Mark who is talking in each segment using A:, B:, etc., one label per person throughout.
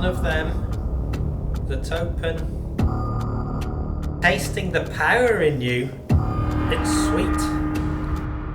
A: of them that's open. Tasting the power in you. It's sweet.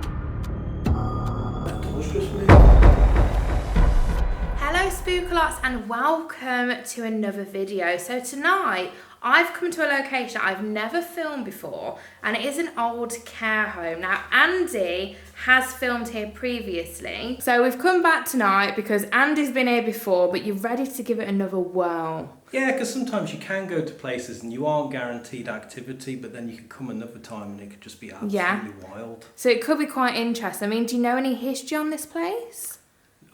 B: Hello Spookalots and welcome to another video. So tonight I've come to a location I've never filmed before, and it is an old care home. Now Andy has filmed here previously, so we've come back tonight because Andy's been here before, but you're ready to give it another whirl.
A: Yeah, because sometimes you can go to places and you aren't guaranteed activity, but then you could come another time and it could just be absolutely wild.
B: So it could be quite interesting. I mean, do you know any history on this place?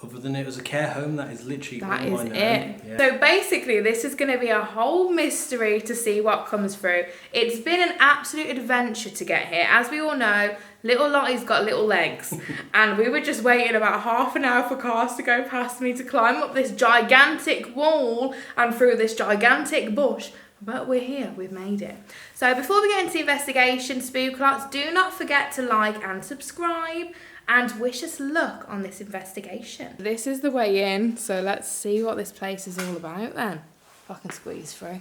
A: Other than it was a care home, that is literally all I know.
B: That is it. Yeah. So basically, this is going to be a whole mystery to see what comes through. It's been an absolute adventure to get here. As we all know, little Lottie's got little legs. And we were just waiting about half an hour for cars to go past me to climb up this gigantic wall and through this gigantic bush. But we're here, we've made it. So before we get into the investigation, Spookalots, do not forget to like and subscribe. And wish us luck on this investigation. This is the way in, so let's see what this place is all about then. If I can squeeze through.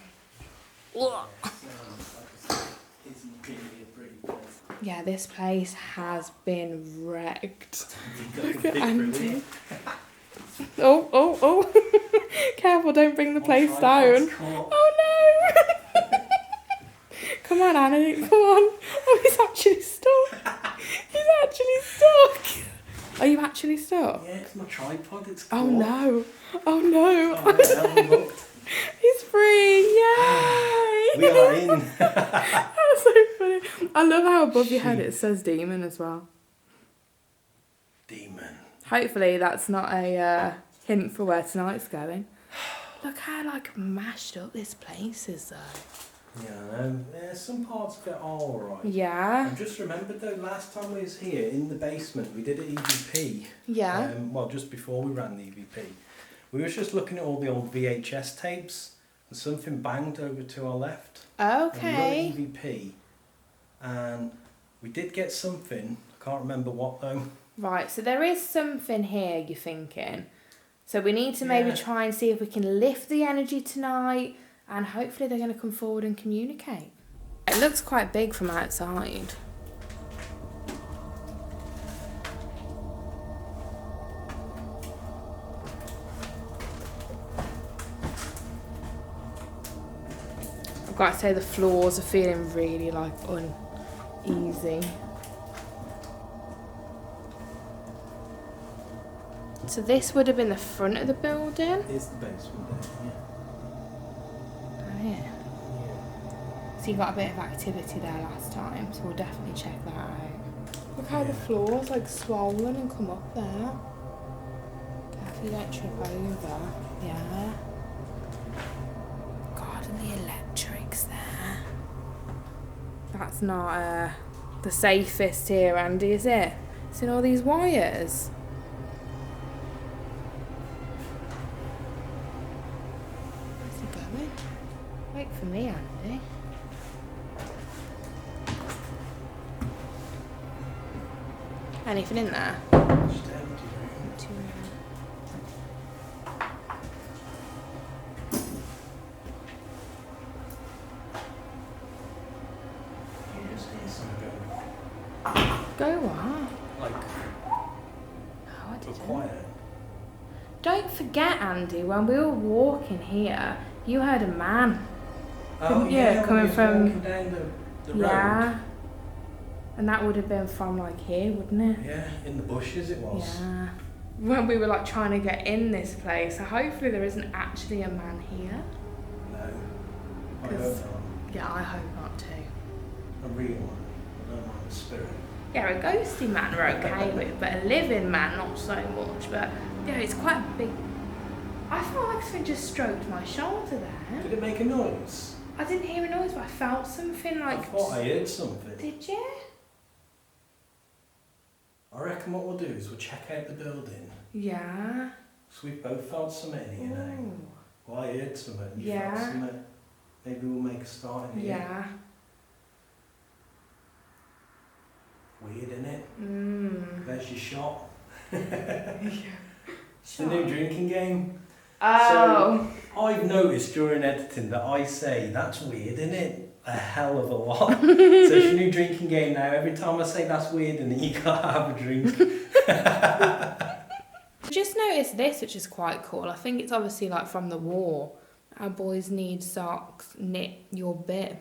B: Yeah, this place has been wrecked. Look at Andy. Oh. Careful, don't bring the place down. Oh no! Come on, Annie, come on. Oh, he's actually stuck. He's actually stuck. Are you actually stuck?
A: Yeah, it's my tripod. It's
B: Oh no. Oh no.
A: Oh,
B: He's free. Yay.
A: we are in.
B: That's so funny. I love how above your head it says demon as well.
A: Demon.
B: Hopefully that's not a hint for where tonight's going. Look how like mashed up this place is though.
A: Yeah, some parts of it are alright.
B: Yeah.
A: I just remembered though, last time we was here in the basement, we did an EVP.
B: Yeah.
A: Well, just before we ran the EVP. We was just looking at all the old VHS tapes, and something banged over to our left.
B: Okay.
A: And we got EVP, and we did get something, I can't remember what though.
B: Right, so there is something here, you're thinking. So we need to maybe try and see if we can lift the energy tonight, and hopefully they're going to come forward and communicate. It looks quite big from outside. I've got to say the floors are feeling really like uneasy. So this would have been the front of the building?
A: It's the basement there, yeah.
B: Yeah. So you got a bit of activity there last time, so we'll definitely check that out. Look how the floor's like swollen and come up there. Careful you don't trip over. Yeah. God, and the electrics there. That's not the safest here, Andy, is it? Seeing all these wires. Where's he going? Wait for me, Andy. Anything in there?
A: Just empty. You just hear something
B: Go what?
A: like
B: Oh, I didn't.
A: quiet.
B: Don't forget, Andy, when we were walking here, you heard a man.
A: Oh
B: Yeah,
A: when
B: coming
A: we was
B: from-
A: walking down the road.
B: Yeah. And that would have been from like here, wouldn't it?
A: Yeah, in the bushes it was.
B: Yeah. When we were like trying to get in this place, so hopefully there isn't actually a man here.
A: No. I hope
B: 'Cause-
A: not.
B: Yeah, I hope not too.
A: A real one. I don't mind the spirit.
B: Yeah, a ghosty man we're okay with, but a living man not so much. But yeah, it's quite a big. I felt like something just stroked my shoulder there.
A: Did it make a noise?
B: I didn't hear a noise, but I felt something like.
A: I thought I heard something.
B: Did you?
A: I reckon what we'll do is we'll check out the building.
B: Yeah.
A: So we've both felt something, you know.
B: Ooh.
A: Well, I heard something. You
B: Yeah.
A: felt something. Maybe we'll make a start in here.
B: Yeah.
A: Weird, innit? There's your shot.
B: Yeah.
A: It's the new drinking game.
B: Oh.
A: I've noticed during editing that I say, that's weird, isn't it? A hell of a lot. So it's a new drinking game now. Every time I say that's weird, and you gotta have a drink.
B: Just noticed this, which is quite cool. I think it's obviously like from the war. Our boys need socks, knit your bit.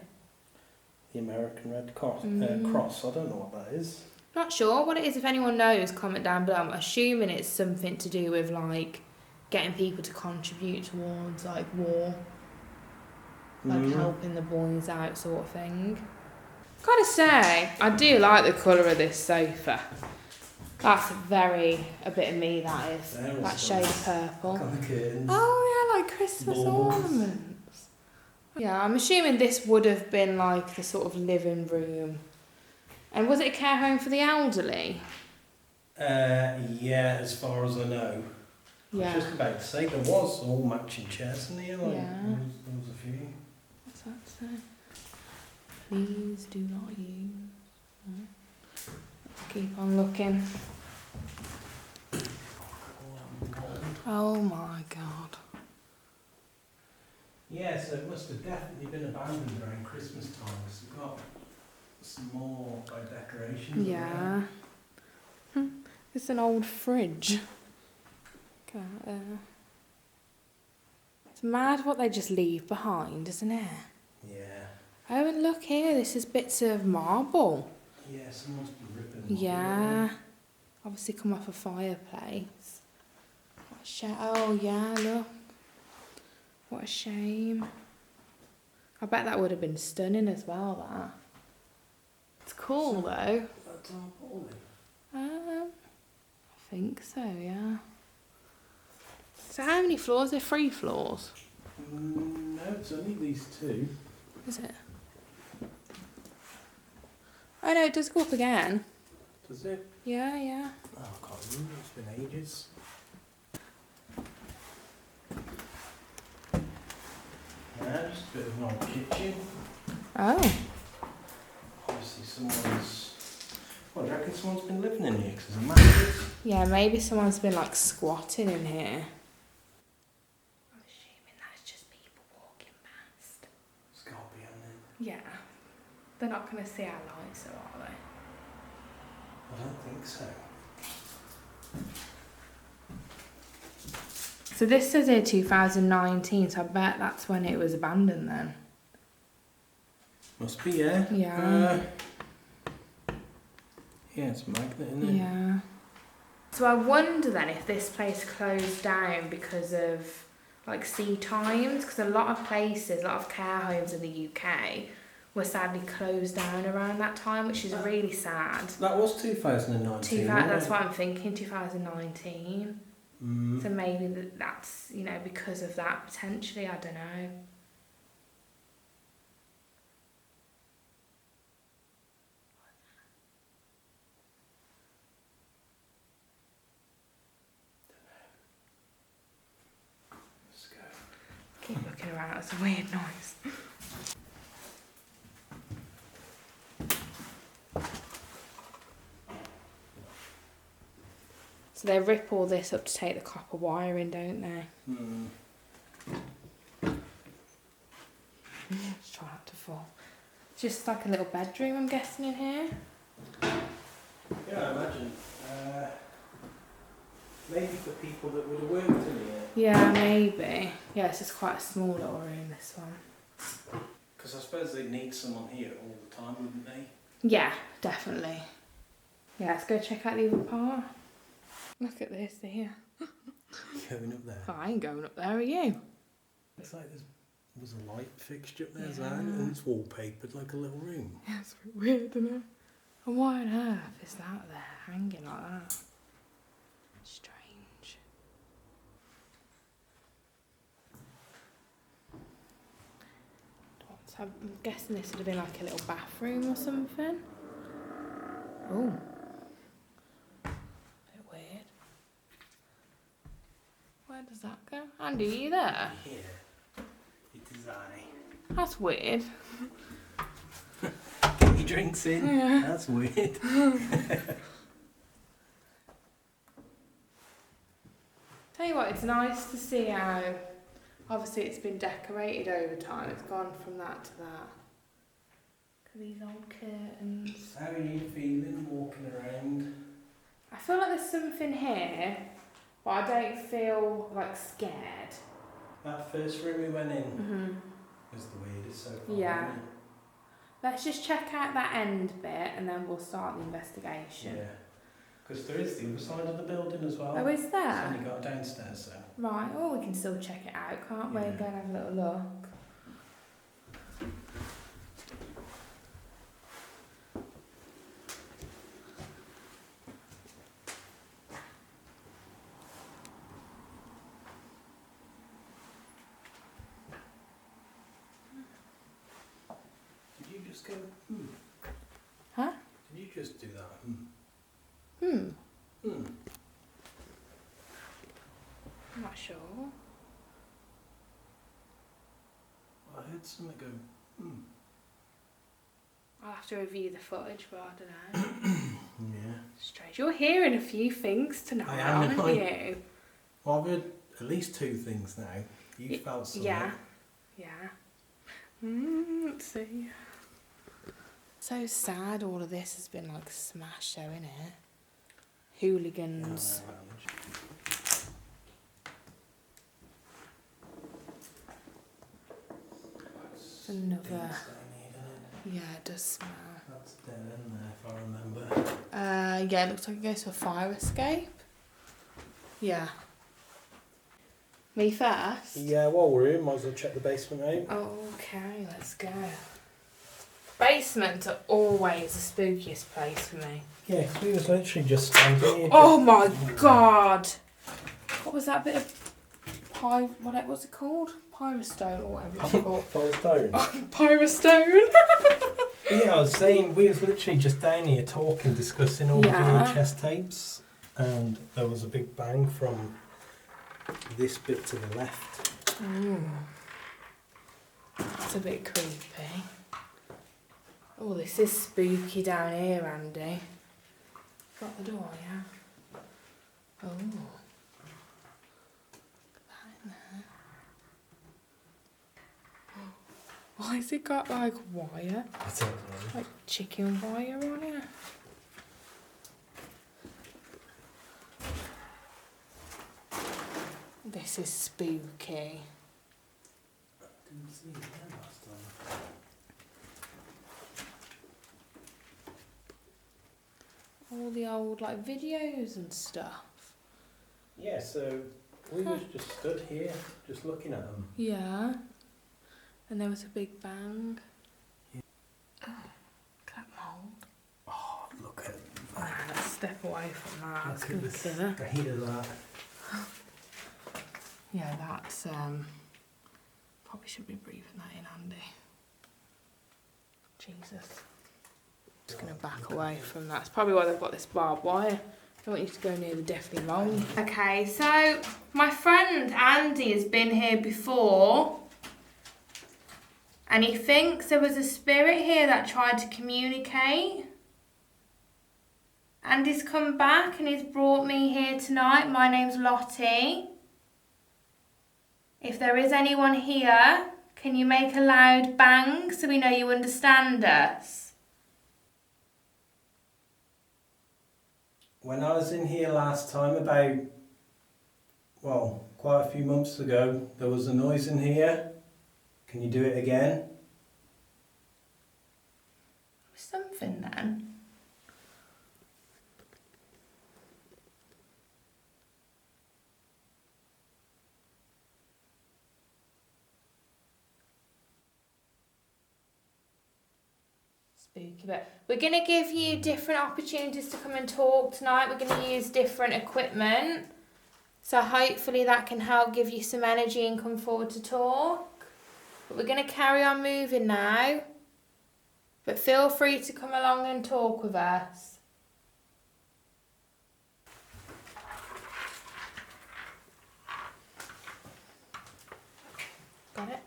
A: The American Red Cross. Cross. I don't know what that is.
B: Not sure what it is. If anyone knows, comment down below. I'm assuming it's something to do with like getting people to contribute towards like war, like helping the boys out, sort of thing. Gotta say, I do like the colour of this sofa. That's a bit of me, that is. That shade of purple.
A: On the curtains.
B: Oh yeah, like Christmas ornaments. Yeah, I'm assuming this would have been like the sort of living room. And was it a care home for the elderly?
A: Yeah, as far as I know.
B: Yeah.
A: I was just about to say, there was all matching chairs in here. Like,
B: Yeah.
A: There was a few.
B: What's that say? Please do not use. Let's keep on looking. Oh my god.
A: Yeah, so it must have definitely been abandoned around Christmas time, because we've got some more by decorations.
B: Yeah. It's an old fridge. Look at that. It's mad what they just leave behind, isn't it?
A: Yeah.
B: Oh, and look here, this is bits of marble.
A: Yeah, someone's been ripping them.
B: Yeah. Obviously come off a fireplace. What a shame. Oh, yeah, look. What a shame. I bet that would have been stunning as well, that. It's cool, though.
A: That's our Paulie.
B: I think so, yeah. So how many floors? Are there 3 floors?
A: No, it's only these 2.
B: Is it? Oh no, it does go up again.
A: Does it?
B: Yeah, yeah.
A: Oh, I can't remember. It's been ages. Yeah, just a bit of an old kitchen.
B: Oh.
A: Obviously someone's... Well, do you reckon someone's been living in here because there's a mattress?
B: Yeah, maybe someone's been like squatting in here. I'm assuming that's just people walking past.
A: It's got to be on there.
B: Yeah. They're not going to see our lights, though, are they?
A: I don't think so.
B: So this says here 2019, so I bet that's when it was abandoned then.
A: Must be, yeah.
B: Yeah.
A: Yeah, it's a magnet, isn't it?
B: Yeah. So I wonder then if this place closed down because of like sea times, because a lot of places, a lot of care homes in the UK were sadly closed down around that time, which is really sad.
A: That was 2019.
B: That's what I'm thinking, 2019.
A: Mm.
B: So maybe that's, you know, because of that potentially, I don't know.
A: Let's go.
B: Keep looking around, it's a weird noise. So they rip all this up to take the copper wire in, don't they?
A: Mm.
B: Just try not to fall. Just like a little bedroom, I'm guessing, in here.
A: Yeah, I imagine. Maybe for people that would have worked in here.
B: Yeah, maybe. Yeah, it's just quite a small little room, this one.
A: Because I suppose they'd need someone here all the time, wouldn't they?
B: Yeah, definitely. Yeah, let's go check out the other part. Look at this here.
A: Going up there.
B: Oh, I ain't going up there, are you?
A: Looks like there was a light fixture up there,
B: Yeah.
A: and it's wallpapered like a little room.
B: Yeah, it's a bit weird, isn't it? And why on earth is that there, hanging like that? Strange. So I'm guessing this would have been like a little bathroom or something. Oh. Bit weird. Where does that go? Andy, are you there?
A: Yeah. It is I.
B: That's weird.
A: Get your drinks in.
B: Yeah.
A: That's weird.
B: Tell you what, it's nice to see how Obviously it's been decorated over time. It's gone from that to that. Look at these old curtains.
A: How are you feeling walking around?
B: I feel like there's something here, but I don't feel like scared.
A: That first room we went in was the weirdest so far.
B: Yeah.
A: Wasn't it?
B: Let's just check out that end bit and then we'll start the investigation.
A: Yeah. Because there is the other side of the building as well.
B: Oh, is
A: It's
B: there?
A: only got downstairs, so.
B: Right, oh, we can still check it out, can't we?
A: Yeah.
B: Go and have a little look.
A: Did you just go,
B: Huh?
A: Did you just do that?
B: I'm not sure.
A: I heard something go,
B: I'll have to review the footage, but I don't know.
A: Yeah.
B: Strange. You're hearing a few things tonight,
A: I am,
B: aren't
A: aren't
B: you?
A: Well, I've heard at least 2 things now. You felt something.
B: Yeah. Yeah. Let's see. So sad all of this has been like smashed, though, innit? Hooligans. It's another. Yeah, it does smell.
A: That's dead in there, if I remember.
B: Yeah, it looks like it goes to a fire escape. Yeah. Me first?
A: Yeah, while we're here, might as well check the basement out.
B: Okay, let's go. Basements are always the spookiest place for me.
A: Yeah, because we was literally just standing here.
B: Oh my god! What was that bit of what's it called? Pyrostone or whatever it's called.
A: Pyrostone.
B: Pyrostone!
A: Yeah, I was saying, we was literally just down here talking, discussing all the VHS tapes, and there was a big bang from this bit to the left.
B: Ooh. That's a bit creepy. Oh, this is spooky down here, Andy. Got the door, yeah? Oh. Look at that in there. Why has it got like wire?
A: I don't know.
B: Like chicken wire on it? This is spooky.
A: Didn't see it there last time.
B: All the old like videos and stuff.
A: Yeah, so we was just stood here, just looking at them.
B: Yeah. And there was a big bang.
A: Yeah.
B: Oh, look at that mould.
A: Oh, look at
B: Nah,
A: that.
B: let's step away from that.
A: Look
B: It's
A: at
B: gonna
A: the
B: kill her.
A: state of that.
B: Yeah, that's probably should be breathing that in, Andy. Jesus. Just gonna back away from that. It's probably why they've got this barbed wire. I don't want you to go near the deathly mould. Okay, so my friend Andy has been here before. And he thinks there was a spirit here that tried to communicate. And he's come back and he's brought me here tonight. My name's Lottie. If there is anyone here, can you make a loud bang so we know you understand us?
A: When I was in here last time, about, well, quite a few months ago, there was a noise in here. Can you do it again?
B: Something then. Spooky, but we're going to give you different opportunities to come and talk tonight. We're going to use different equipment. So hopefully that can help give you some energy and come forward to talk. But we're going to carry on moving now. But feel free to come along and talk with us. Got it?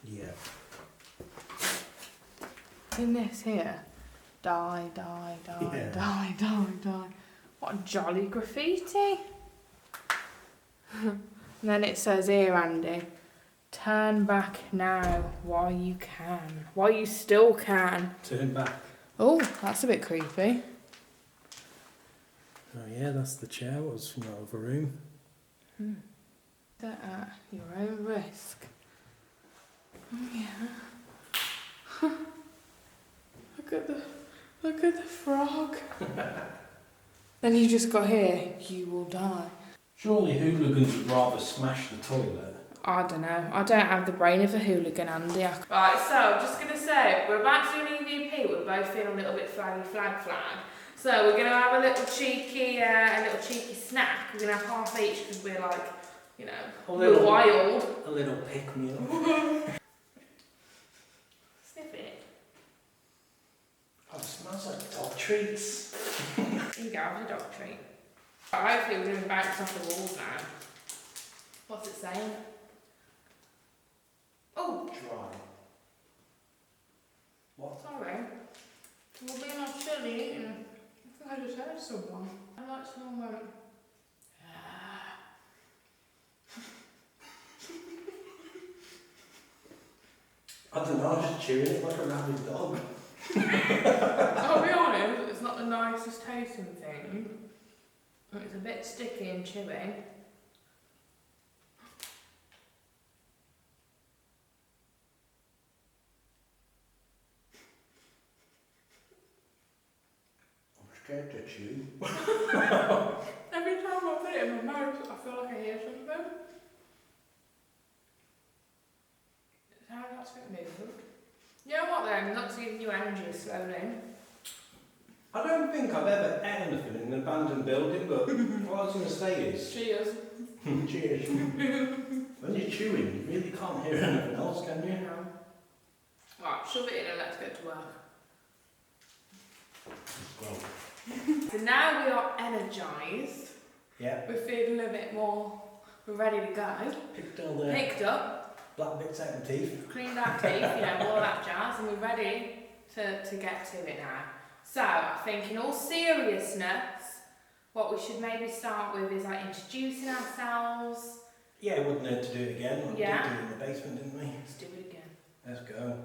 A: Yeah.
B: In this here. Die, die, die,
A: Yeah.
B: die, die, die. What a jolly graffiti. And then it says here, Andy, Turn back now while you can. While you still can.
A: Turn back.
B: Oh, that's a bit creepy.
A: Oh yeah, that's the chair. What was from the other room?
B: That at your own risk. Oh yeah. Look at the frog. Then you just got here. You will die.
A: Surely hooligans would rather smash the toilet.
B: I don't know. I don't have the brain of a hooligan, Andy. Right, so I'm just going to say, we're about to do an EVP. We're both feeling a little bit flag. So we're going to have a little cheeky snack. We're going to have half each because we're like, you know, we're wild.
A: A little pick-me-up.
B: Sniff it.
A: Oh, it smells like dog treats.
B: Here you go, have your dog treat. Hopefully we're going to bounce off the walls now. What's it saying? Oh!
A: Dry. What?
B: Sorry. We're being all chilly eating. I think I just heard someone. I like someone went.
A: I don't know, I was just chewing it like a rabid dog.
B: I'll be honest, it's not the nicest tasting thing. It's a bit sticky and chewy.
A: Scared to chew.
B: Every time I put it in my mouth, I feel like I hear something. It's how that's been moved. You know what then? That's giving you energy slowly.
A: I don't think I've ever ate anything in an abandoned building, but what I was going to say is...
B: Cheers.
A: Cheers. When you're chewing, you really can't hear anything else, can you?
B: No. Right, shove it in and let's get to work.
A: Well,
B: So now we are energised.
A: yeah.
B: We're feeling a bit more, we're ready to go.
A: Picked all the
B: Picked up,
A: black bits out of the teeth.
B: cleaned our teeth, you know, all that jazz, and we're ready to get to it now. So I think in all seriousness, what we should maybe start with is like introducing ourselves.
A: Yeah, we wouldn't hurt to do it again. We
B: Yeah.
A: did do it in the basement, didn't we?
B: Let's do it again.
A: Let's go.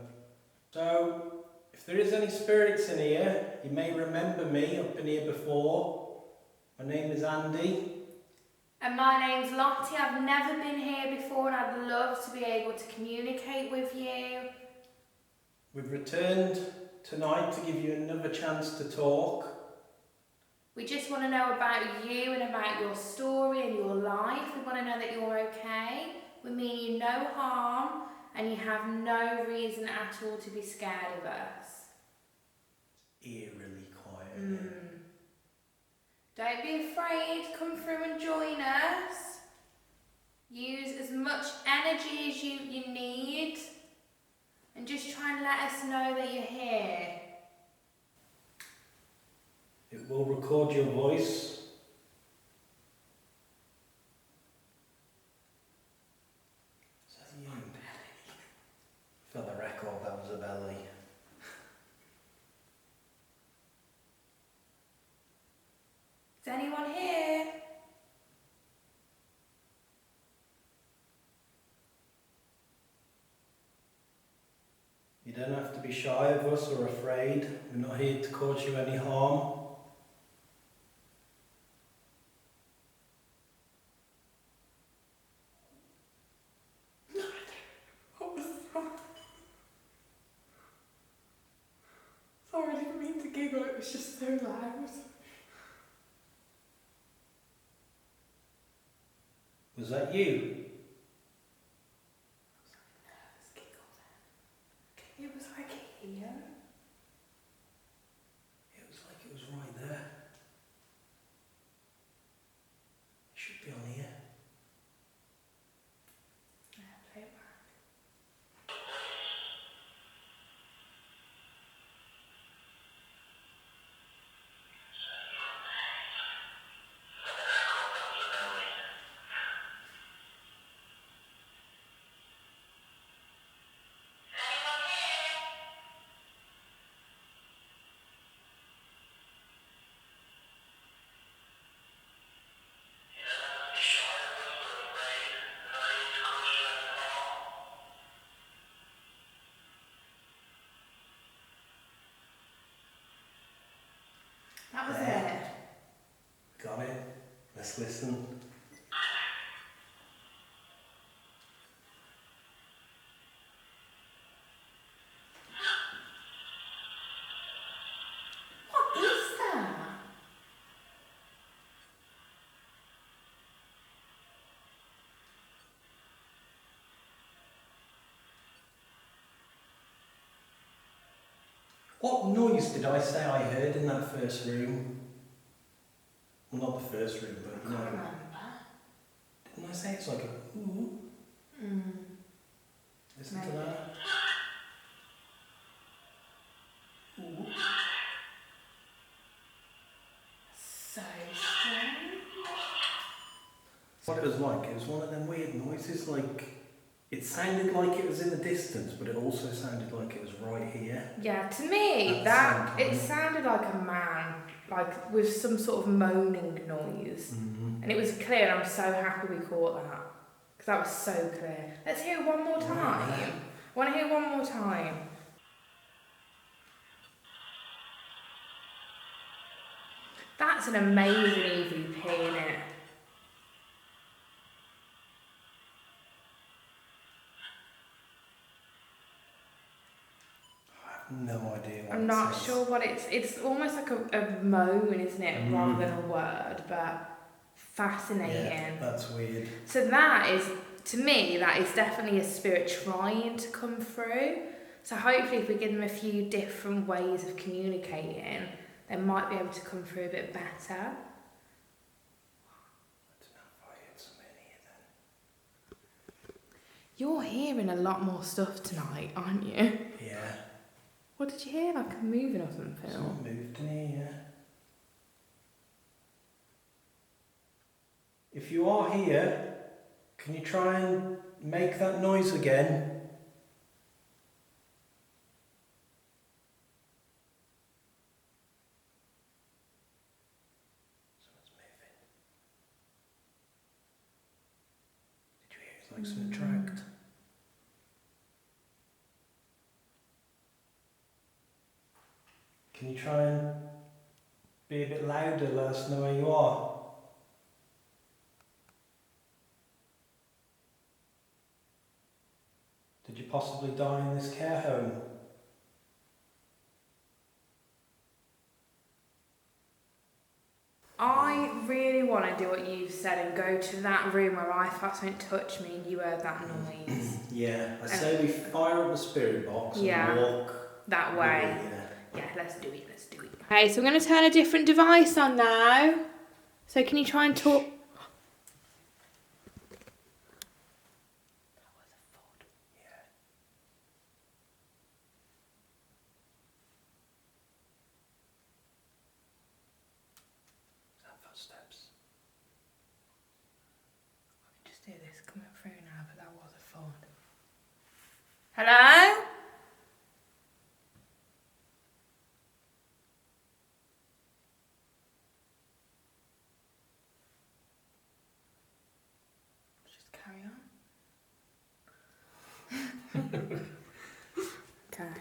A: So, if there is any spirits in here, you may remember me up in here before. My name is Andy.
B: And my name's Lottie. I've never been here before and I'd love to be able to communicate with you.
A: We've returned tonight to give you another chance to talk.
B: We just want to know about you and about your story and your life. We want to know that you're okay. We mean you no harm and you have no reason at all to be scared of us.
A: Eerily quiet.
B: Don't be afraid. Come through and join us. Use as much energy as you need. And just try and let us know that you're here.
A: It will record your voice. Is that you? For the record, that was a belly.
B: Is anyone here?
A: You don't have to be shy of us or afraid. We're not here to cause you any harm.
B: What was that? Sorry, I didn't mean to giggle. It was just so loud.
A: Was that you?
B: It was like here.
A: It was like it was right there. It should be on here.
B: Yeah, play it back.
A: Let's listen.
B: What is that?
A: What noise did I say I heard in that first room? Well, not the first room, but
B: I can't remember.
A: Didn't I say it's like a ooh? Listen to that. Ooh.
B: So strange.
A: What it was like, it was one of them weird noises, like, it sounded like it was in the distance, but it also sounded like it was right here.
B: Yeah, to me, it sounded like a man, like with some sort of moaning noise. And it was clear, and I'm so happy we caught that. Because that was so clear. Let's hear it one more time. I want to hear one more time. That's an amazing EVP, innit?
A: No idea what
B: I'm not sure what it's almost like a moan, isn't it, rather than a word, but fascinating.
A: Yeah, that's weird.
B: So that is, to me, that is definitely a spirit trying to come through. So hopefully if we give them a few different ways of communicating, they might be able to come through a bit better.
A: I don't know if I heard some in here then.
B: You're hearing a lot more stuff tonight, aren't you?
A: Yeah.
B: What did you hear? Like a moving or something?
A: Someone moved in here, yeah. If you are here, can you try and make that noise again? Someone's moving. Did you hear it's like something dragged? Can you try and be a bit louder, let us know where you are? Did you possibly die in this care home?
B: I really want to do what you've said and go to that room where I felt something touch me and you heard that noise.
A: Yeah, I say we fire up the spirit box and walk
B: that way. Yeah, let's do it, let's do it. Okay, so I'm going to turn a different device on now. So can you try and talk? That was a thud.
A: Yeah. Is that footsteps?
B: I can just hear this coming through now, but that was a thud. Hello? Carry on. Okay.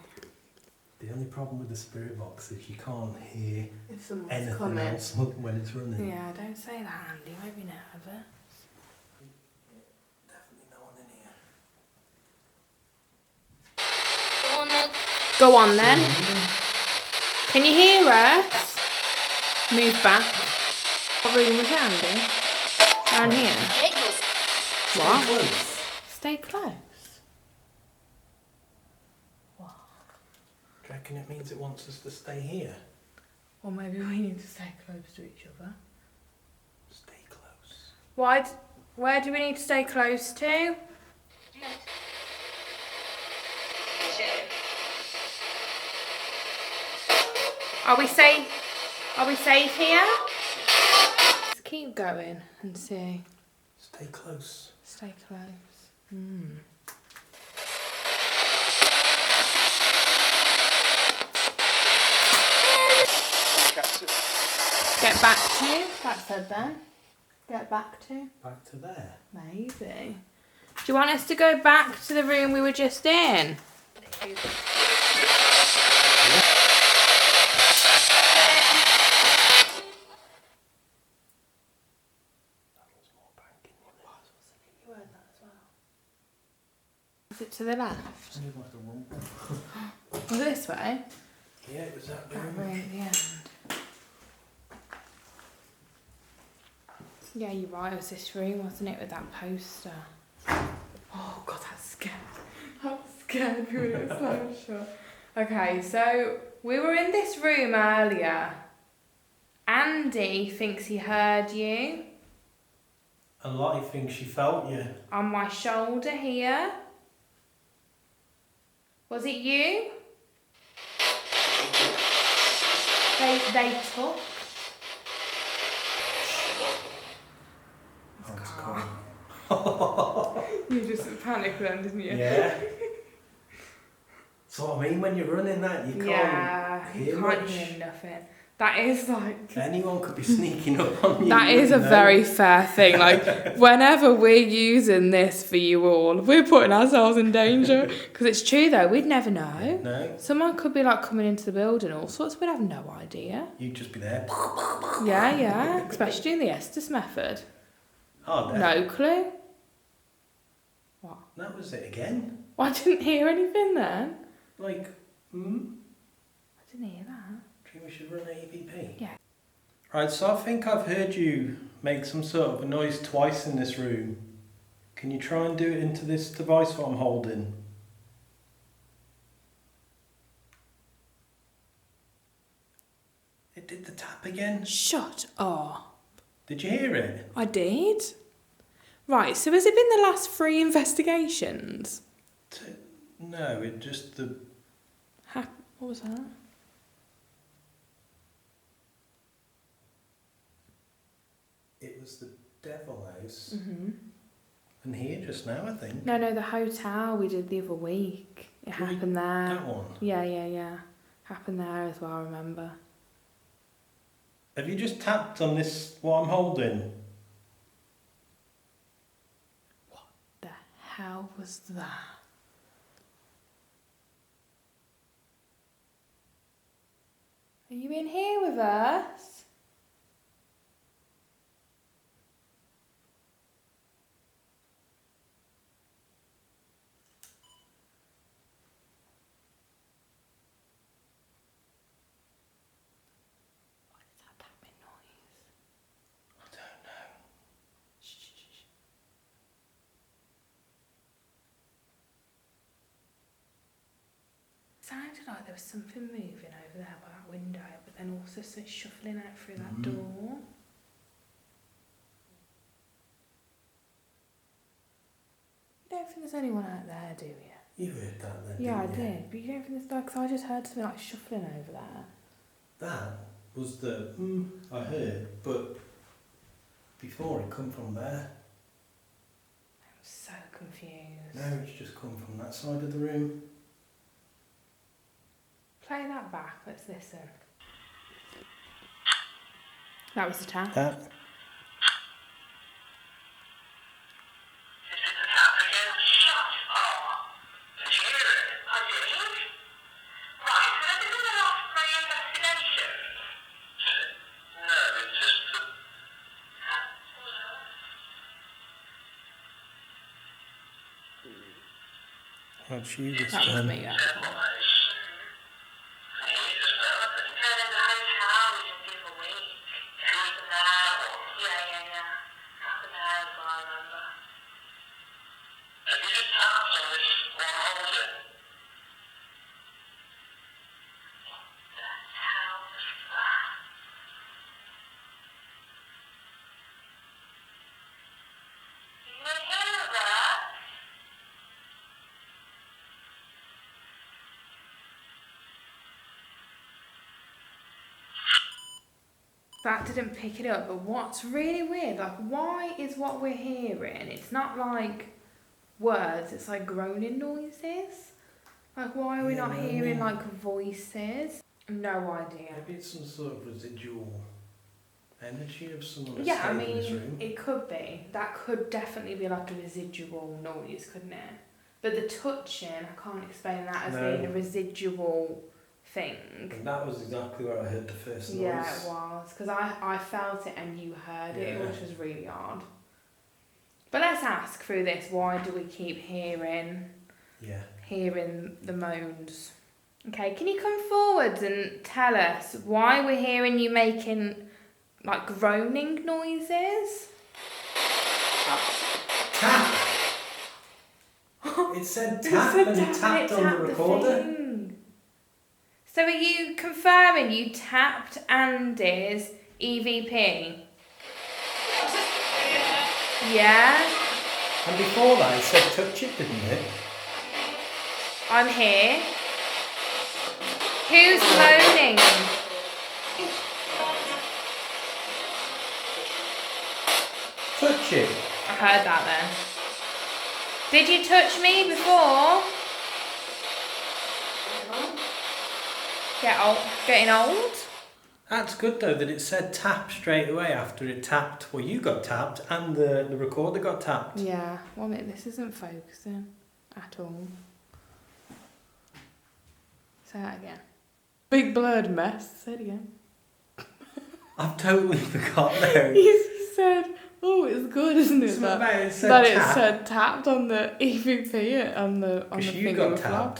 A: The only problem with the spirit box is you can't hear
B: If someone's
A: anything
B: coming.
A: else when it's running.
B: Yeah, don't say that, Andy. You might be nervous.
A: Definitely no one in here.
B: Go on then. Can you hear us? Move back. What room was it, Andy? Down here. What?
A: Close.
B: Stay close. What?
A: Do you reckon it means it wants us to stay here?
B: Or maybe we need to stay close to each other.
A: Stay close.
B: Why? Where do we need to stay close to? Are we safe? Are we safe here? Let's keep going and see.
A: Stay close.
B: Stay close. Get back to? That said then. Get back to?
A: Back to there.
B: Maybe. Do you want us to go back to the room we were just in? Was it to the left?
A: Seemed like a rumble.
B: Was it this way?
A: Yeah, it was that
B: That
A: room.
B: room at the end. Yeah, you're right, it was this room, wasn't it, with that poster? Oh god, that scared me when it was so short. Okay, so we were in this room earlier. Andy thinks he heard you.
A: And Lottie thinks she felt you.
B: On my shoulder here. Was it you? They took.
A: Oh, it's coming.
B: You just panicked then, didn't you?
A: Yeah. So I mean, when you're running that, you can't hear much.
B: Hear nothing. That is like...
A: Anyone could be sneaking up on you.
B: That is a very fair thing. Like, whenever we're using this for you all, we're putting ourselves in danger. Because it's true though, we'd never know.
A: No.
B: Someone could be like coming into the building, all sorts, we'd have no idea.
A: You'd just be there.
B: Yeah. Especially doing the Estes method.
A: Oh, no.
B: No clue. What?
A: That was it again.
B: Well, I didn't hear anything then.
A: Like,
B: I didn't hear that.
A: Do you think we should run AVP?
B: Yeah.
A: Right, so I think I've heard you make some sort of a noise twice in this room. Can you try and do it into this device what I'm holding? It did the tap again.
B: Shut up.
A: Did you hear it?
B: I did. Right, so has it been the last 3 investigations?
A: No, it just the...
B: What was that?
A: It was the Devil House.
B: Mm-hmm.
A: And here just now, I think.
B: No, the hotel we did the other week. It happened there.
A: That one?
B: Yeah. Happened there as well, I remember.
A: Have you just tapped on this, what I'm holding?
B: What the hell was that? Are you in here with us? What is that tapping noise?
A: I don't know.
B: Shh. Sounded like there was something moving over there by that window, but then also something shuffling out through that door. You don't think there's anyone out there, do you?
A: You heard that then,
B: Yeah, I
A: didn't you?
B: did. But you don't think there's like, because I just heard something like shuffling over there.
A: That was the I heard, but before it come from there.
B: I'm so confused.
A: No, it's just come from that side of the room.
B: Play that back, let's listen. That was the tap.
A: That. That's you this
B: That was
A: time.
B: me, yeah. That didn't pick it up, but what's really weird, like, why is what we're hearing, it's not like words, it's like groaning noises? Like, why are we not hearing, like, voices? No idea.
A: Maybe it's some sort of residual energy of someone that's
B: Yeah, I
A: stayed in this
B: mean,
A: room.
B: it could be. That could definitely be like a residual noise, couldn't it? But the touching, I can't explain that as being a residual thing.
A: And that was exactly where I heard the first noise.
B: Yeah, it was. Because I felt it and you heard it, which was really odd. But let's ask through this, why do we keep hearing
A: Yeah.
B: hearing the moans. Okay, can you come forwards and tell us why we're hearing you making like groaning noises?
A: Tap! It said tap and it tapped on the recorder.
B: So are you confirming you tapped Andy's EVP? Yeah?
A: And before that it said touch it, didn't it?
B: I'm here. Who's moaning?
A: Touch it.
B: I heard that then. Did you touch me before? Getting old?
A: That's good though that it said tap straight away after it tapped. Well, you got tapped and the recorder got tapped.
B: Yeah. 1 minute, this isn't focusing at all. Say that again. Big blurred mess. Say it again.
A: I've totally forgot now.
B: You said, oh, it's good, isn't it? That
A: It said
B: that
A: tap.
B: it said tapped on the EVP on the
A: You
B: thing
A: got
B: with
A: tapped
B: flop.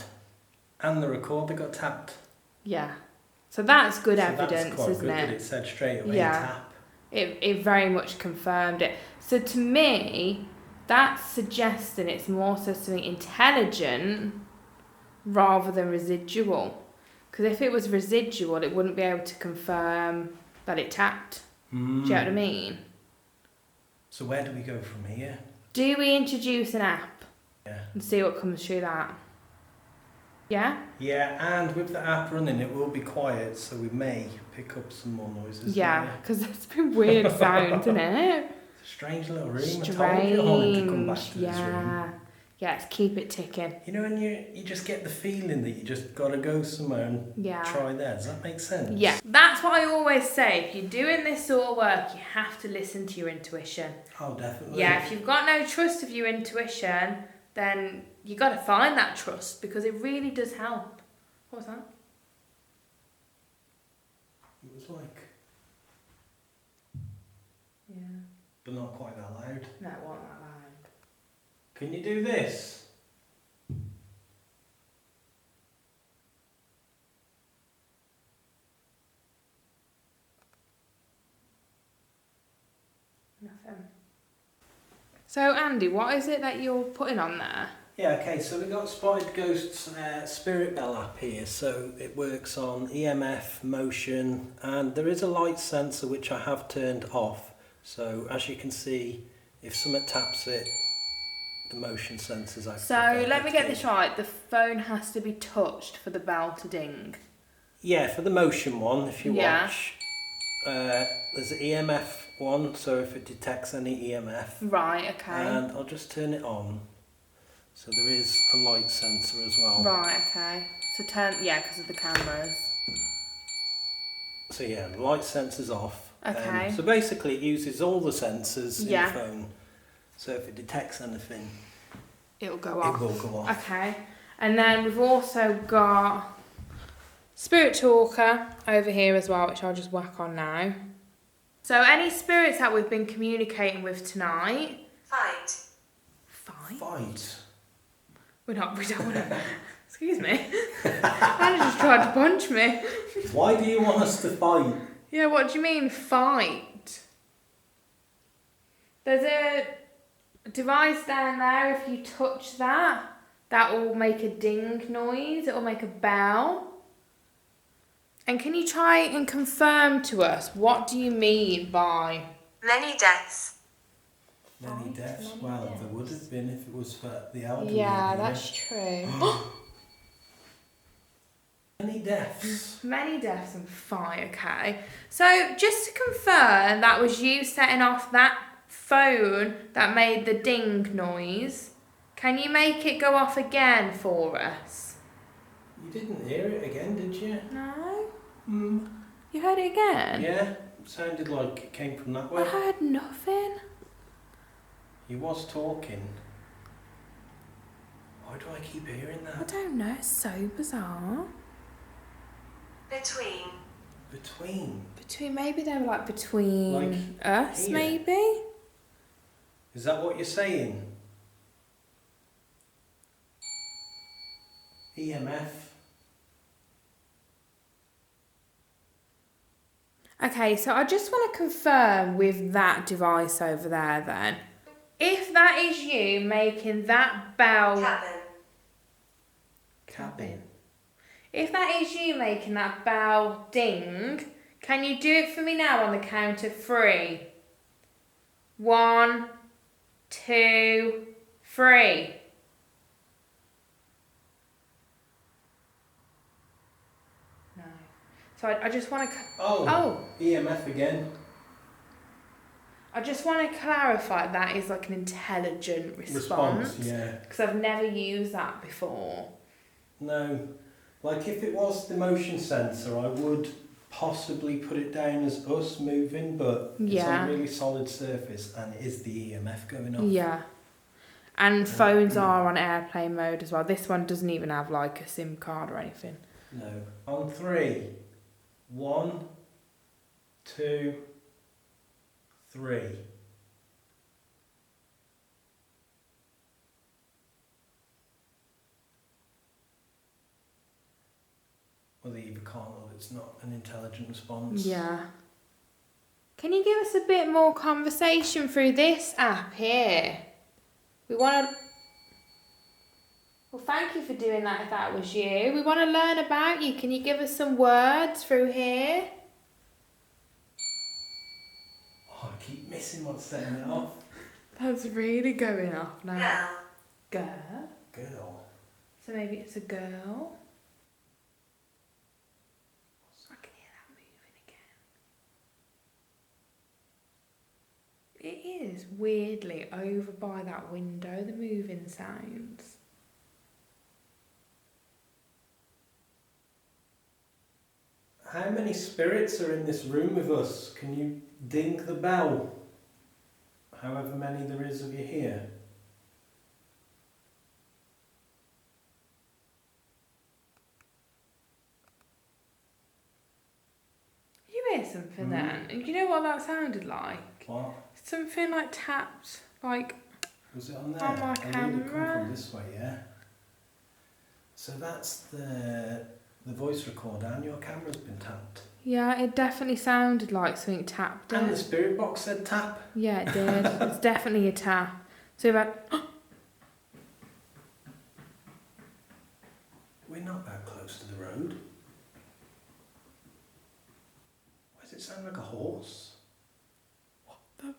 A: and the recorder got tapped.
B: Yeah. So that's good
A: So
B: evidence,
A: that's quite
B: isn't
A: good
B: it?
A: that it said straight away
B: Yeah.
A: tap.
B: It very much confirmed it. So to me, that's suggesting it's more so something intelligent rather than residual. Because if it was residual, it wouldn't be able to confirm that it tapped. Do you know what I mean?
A: So where do we go from here?
B: Do we introduce an app?
A: Yeah.
B: And see what comes through that? Yeah?
A: Yeah, and with the app running, it will be quiet, so we may pick up some more noises.
B: Yeah, because it's been weird sound, isn't it?
A: It's a strange little room. I told you I wanted to come back to this room.
B: Yes, keep it ticking.
A: You know, when you just get the feeling that you just got to go somewhere and try there. Does that make sense?
B: Yeah. That's what I always say. If you're doing this sort of work, you have to listen to your intuition.
A: Oh, definitely.
B: Yeah, if you've got no trust of your intuition, then you got to find that trust because it really does help. What was that?
A: It was like,
B: Yeah.
A: but not quite that loud.
B: No, it wasn't that loud.
A: Can you do this?
B: Nothing. So Andy, what is it that you're putting on there?
A: Yeah, okay, so we got Spotted Ghost's Spirit Bell app here. So it works on EMF, motion, and there is a light sensor which I have turned off. So as you can see, if someone taps it, the motion sensors activate.
B: So let me get this right. The phone has to be touched for the bell to ding.
A: Yeah, for the motion one, if you watch, there's an EMF one, so if it detects any EMF.
B: Right, okay.
A: And I'll just turn it on. So there is a light sensor as well.
B: Right, okay. So because of the cameras.
A: So yeah, the light sensor's off.
B: Okay.
A: So basically it uses all the sensors in
B: Yeah.
A: the phone. So if it detects anything,
B: It'll go off.
A: it will go off.
B: Okay. And then we've also got Spirit Talker over here as well, which I'll just whack on now. So any spirits that we've been communicating with tonight?
C: Fight.
A: Fight?
B: We don't want to... Excuse me. I just tried to punch me.
A: Why do you want us to fight?
B: Yeah, what do you mean, fight? There's a device down there, if you touch that, that will make a ding noise, it will make a bell. And can you try and confirm to us, what do you mean by...
C: Many deaths.
A: Many deaths? Well, there would have been if it was for the elderly.
B: Yeah, that's true.
A: Many deaths?
B: Many deaths and fire, okay. So, just to confirm, that was you setting off that phone that made the ding noise. Can you make it go off again for us?
A: You didn't hear it again, did you?
B: No?
A: Mm.
B: You heard it again?
A: Yeah, it sounded like it came from that way.
B: I heard nothing.
A: He was talking. Why do I keep hearing
B: I
A: that?
B: don't know, it's so bizarre.
C: Between.
A: Between?
B: Maybe they were like between
A: Like
B: us,
A: here?
B: maybe?
A: Is that what you're saying? EMF.
B: Okay, so I just want to confirm with that device over there then. If that is you making that bell...
A: Cabin.
B: If that is you making that bell ding, can you do it for me now on the count of 3? 1, 2, 3. No. So I just want to...
A: EMF again.
B: I just want to clarify that is like an intelligent response.
A: Yeah.
B: Because I've never used that before.
A: No. Like if it was the motion sensor, I would possibly put it down as us moving, but it's on a really solid surface and it is the EMF going off.
B: Yeah. And phones are on airplane mode as well. This one doesn't even have like a SIM card or anything.
A: No. On 3. 1, 2, 3. Well, they either can't or it's not an intelligent response.
B: Yeah. Can you give us a bit more conversation through this app here? We want to... Well, thank you for doing that if that was you. We want to learn about you. Can you give us some words through here?
A: Oh, I keep missing what's setting it off.
B: That's really going off now. Girl.
A: Girl.
B: So maybe it's a girl. I can hear that moving again. It is weirdly over by that window, the moving sounds.
A: How many spirits are in this room with us? Can you ding the bell? However many there is of you here.
B: You hear something then? And you know what that sounded like?
A: What?
B: Something like tapped, like...
A: Was it on there?
B: On my
A: It really come
B: camera.
A: from this way, yeah? So that's the voice recorder and your camera's been tapped.
B: Yeah, it definitely sounded like something tapped it.
A: And the spirit box said tap.
B: Yeah, it did. It's definitely a tap. So about...
A: We're not that close to the road. Why does it sound like a horse?
B: What the...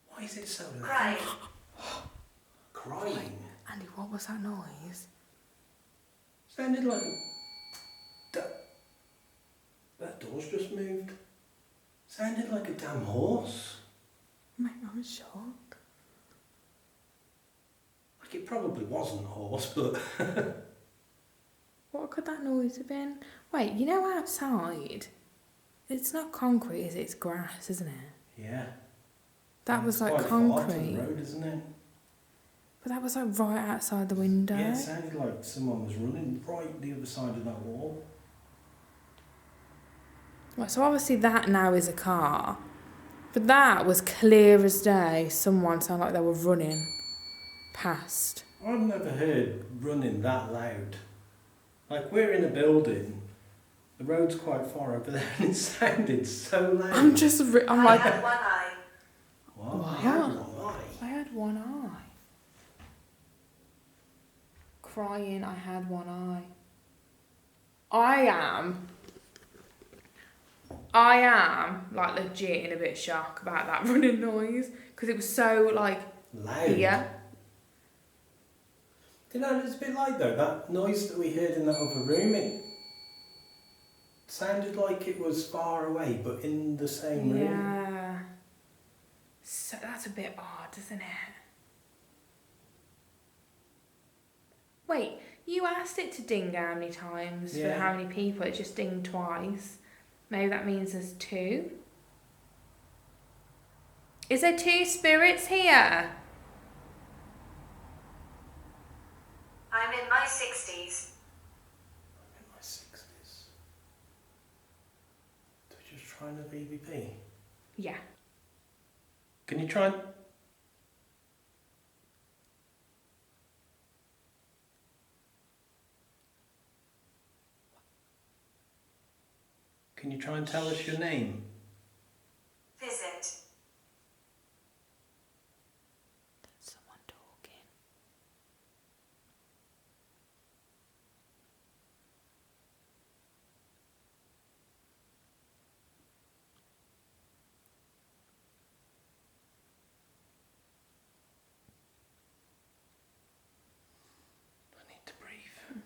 A: Why is it so loud? Crying.
B: Andy, what was that noise?
A: Sounded like... That door's just moved. Sounded like a damn horse.
B: Mate, I'm shocked.
A: Like it probably wasn't a horse, but...
B: What could that noise have been? Wait, you know outside? It's not concrete, is it? It's grass, isn't it?
A: Yeah.
B: That was like
A: quite far to
B: concrete.
A: the road, isn't it?
B: But that was like right outside the window.
A: Yeah, it sounded like someone was running right the other side of that wall.
B: Right, so obviously that now is a car. But that was clear as day. Someone sounded like they were running past.
A: I've never heard running that loud. Like we're in a building, the road's quite far over there and it sounded so loud.
B: I'm like...
C: I had one eye.
A: What?
B: Wow.
A: I had one eye.
B: I had one eye. Crying, I had one eye. I am like legit in a bit of shock about that running noise because it was so like
A: Loud.
B: here.
A: You know, it's a bit like though, that noise that we heard in that other room, it sounded like it was far away but in the same room.
B: Yeah. So that's a bit odd, isn't it? Wait, you asked it to ding how many times for
A: Yeah.
B: how many people? It just dinged twice. Maybe that means there's 2. Is there 2 spirits here?
C: I'm in my 60s.
A: I'm in my 60s. Do we just try another EVP?
B: Yeah.
A: Can you try and... Can you try and tell us your name?
C: Visit.
B: Someone talking.
A: I need to breathe.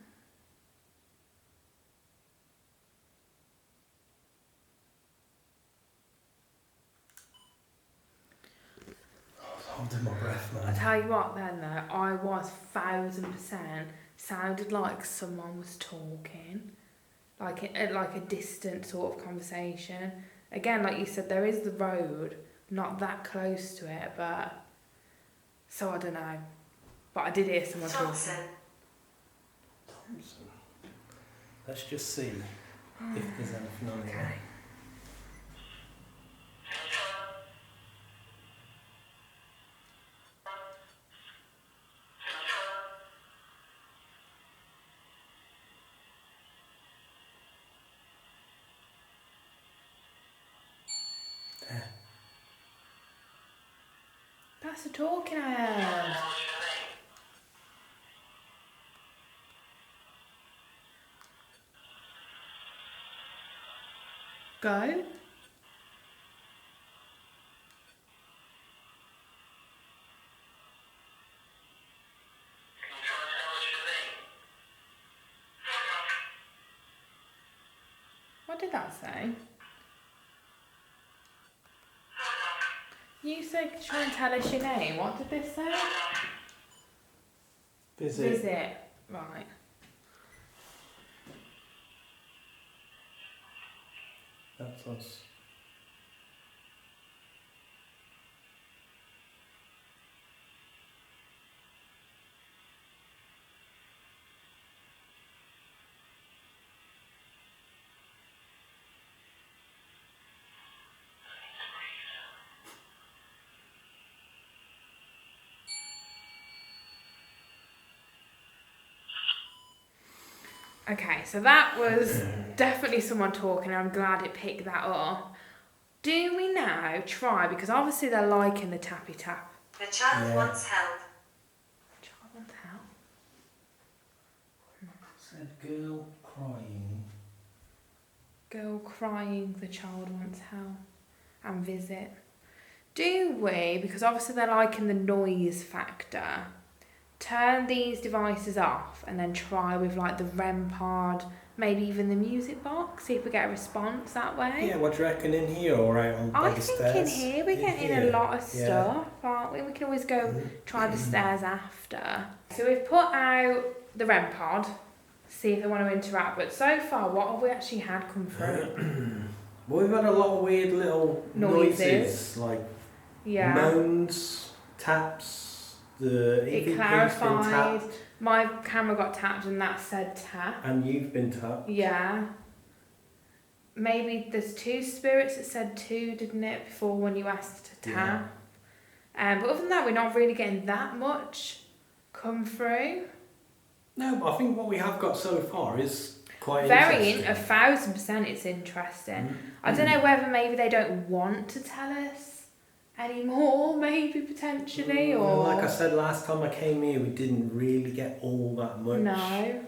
A: Holding my breath,
B: I
A: man.
B: tell you what then though, I was 1000% sounded like someone was talking. Like a distant sort of conversation. Again, like you said, there is the road, not that close to it, but so I don't know. But I did hear someone
C: Thompson.
B: talking.
A: Thompson. Let's just see if there's anything on
B: Okay.
A: here. There.
B: That's the talking I heard. Go. What did that say? You said try and tell us your name. What did this say? Visit. Right.
A: That's us.
B: Okay, so that was definitely someone talking. I'm glad it picked that up. Do we now try, because obviously they're liking the tappy tap.
C: The child
A: Yeah.
C: wants help.
B: Child wants help.
A: Said girl crying.
B: Girl crying, the child wants help. And visit. Do we, because obviously they're liking the noise factor, turn these devices off and then try with like the REM pod, maybe even the music box, see if we get a response that way?
A: Yeah, what do you reckon in here or out on
B: I
A: by the
B: think
A: stairs?
B: in here we're getting a lot of stuff, aren't we? We can always go try the stairs after. So we've put out the REM pod, see if they want to interact, but so far what have we actually had come through?
A: Well, we've had a lot of weird little noises like
B: Yeah.
A: moans, taps. The
B: It
A: EVP's been
B: clarified.
A: tapped,
B: My camera got tapped and that said tap.
A: and you've been tapped.
B: Yeah. Maybe there's two spirits that said two, didn't it, before when you asked to tap. But other than that, we're not really getting that much come through.
A: No, but I think what we have got so far is quite
B: Very,
A: interesting.
B: 1000% it's interesting. I don't know whether maybe they don't want to tell us anymore, maybe potentially, or
A: like I said last time I came here, we didn't really get all that much.
B: no.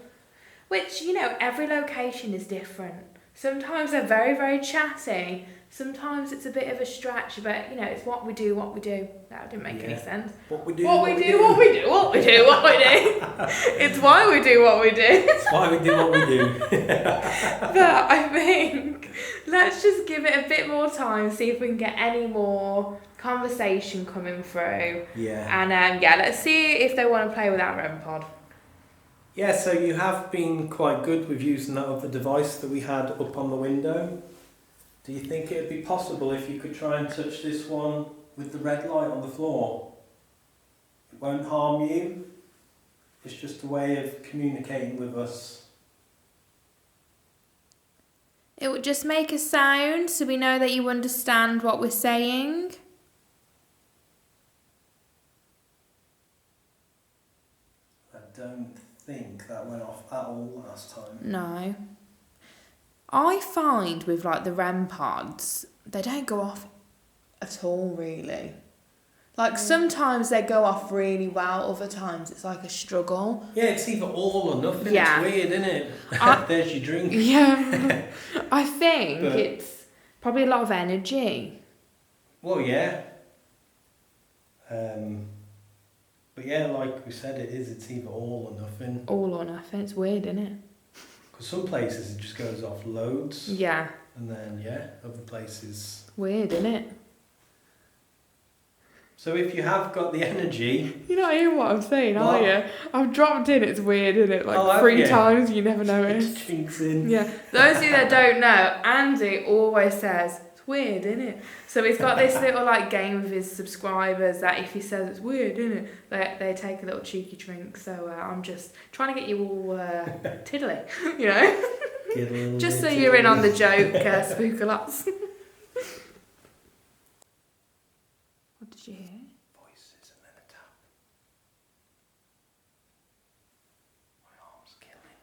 B: Which, you know, every location is different. Sometimes they're very, very chatty. Sometimes it's a bit of a stretch, but you know, it's what we do. That didn't make any sense.
A: What we do.
B: It's why we do what we do.
A: It's why we do what we do.
B: But I think let's just give it a bit more time, see if we can get any more conversation coming through.
A: Yeah.
B: And let's see if they want to play with our REM pod.
A: Yeah, so you have been quite good with using that other device that we had up on the window. Do you think it would be possible if you could try and touch this one with the red light on the floor? It won't harm you. It's just a way of communicating with us.
B: It would just make a sound so we know that you understand what we're saying. I
A: don't think that went off at all last time.
B: No. I find with like the REM pods, they don't go off at all really. Like sometimes they go off really well, other times it's like a struggle.
A: Yeah, it's either all or nothing.
B: Yeah.
A: It's weird, isn't it? There's your drink.
B: Yeah. I think
A: But-
B: it's probably a lot of energy.
A: Well, yeah. But yeah, like we said, it's either all or nothing.
B: All or nothing. It's weird, isn't it?
A: Because some places it just goes off loads.
B: Yeah.
A: And then, yeah, other places.
B: Weird, isn't it?
A: So if you have got the energy...
B: You're not hearing what I'm saying,
A: What?
B: are you? I've dropped in, it's weird, isn't it? Like
A: Oh, have
B: 3
A: you?
B: times, you never
A: It
B: notice.
A: chinks in.
B: Yeah. Those of you that don't know, Andy always says, it's weird, isn't it? So he's got this little like game with his subscribers that if he says it's weird, isn't it? They take a little cheeky drink. So I'm just trying to get you all tiddly, you know?
A: Get a little
B: Just so
A: bit
B: you're in on the
A: of-
B: joke, Spookalots. What did you hear?
A: Voices and then a tap. My arm's killing.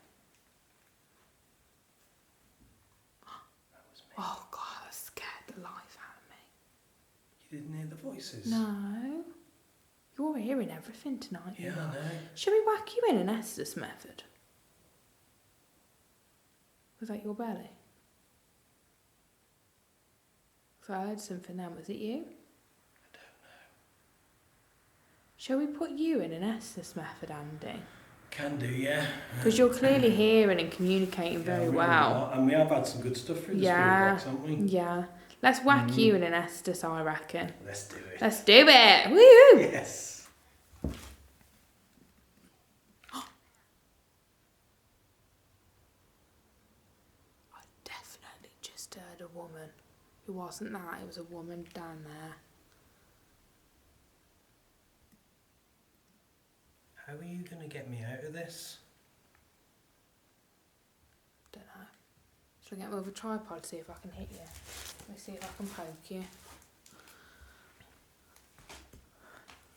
A: That was me.
B: Oh God, that scared the life out of me.
A: You didn't hear the voices?
B: No. You're hearing everything tonight.
A: Yeah,
B: you know.
A: I know.
B: Should we whack you in an Estes method? Was that your belly? So I heard something then. Was it you?
A: I don't know.
B: Shall we put you in an Estes method, Andy?
A: Can do, yeah.
B: Because you're clearly hearing and communicating
A: Yeah,
B: very
A: really
B: well.
A: are. And we have had some good stuff through the
B: Yeah.
A: spirit box, haven't we?
B: Yeah. Let's whack you in an Estes, I reckon.
A: Let's do it.
B: Let's do it! Woo!
A: Yes.
B: I definitely just heard a woman. It wasn't that, it was a woman down there.
A: How are you going to get me out of this?
B: Don't know. Shall I get over a tripod, see if I can hit you? Let me see if I can poke you.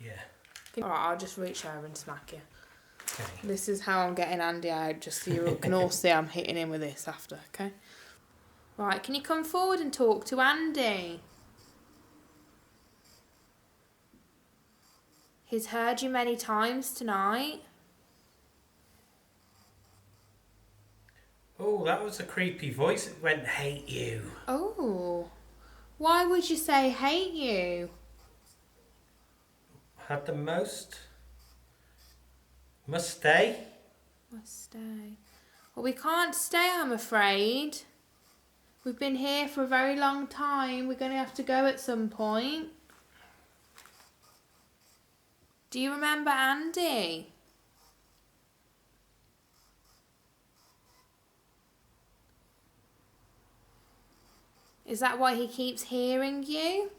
A: Yeah.
B: Alright, I'll just reach over and smack you.
A: Okay.
B: This is how I'm getting Andy out, just so you can all see I'm hitting him with this after, okay? Right, can you come forward and talk to Andy? He's heard you many times tonight.
A: Oh, that was a creepy voice. It went, hate you.
B: Oh, why would you say hate you?
A: Had the most. Must stay.
B: Must stay. Well, we can't stay, I'm afraid. We've been here for a very long time. We're going to have to go at some point. Do you remember Andy? Is that why he keeps hearing you?